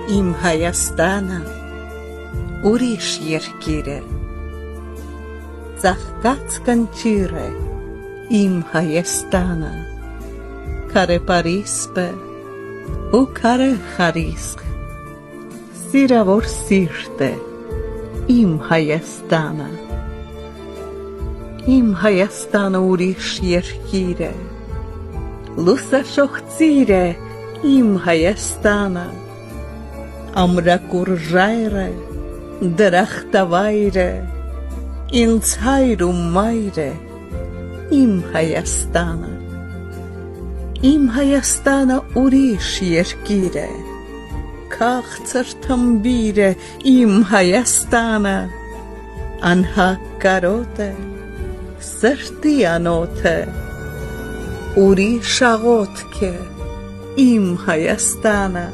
իմ Հայաստանը ուրիշ երկիր է, ծաղկած կնճիր է իմ Հայաստանը, քարե պարիսպ է ու քարե խարիսկ, սիրավոր սիրտ է իմ Հայաստանը, իմ Հայաստանը ուրիշ երկիր է, լուսաշող ծիր է իմ Հայաստանը, ամրակուր ժայր է, դրախտավայր է, ինձ հայր ու մայր է իմ Հայաստանը, իմ Հայաստանը ուրիշ երկիր է, քաղցր թմբիր է իմ Հայաստանը, անհակ կարոտ է, սրտի անոթ է, ուրիշ աղոթք է իմ Հայաստանը,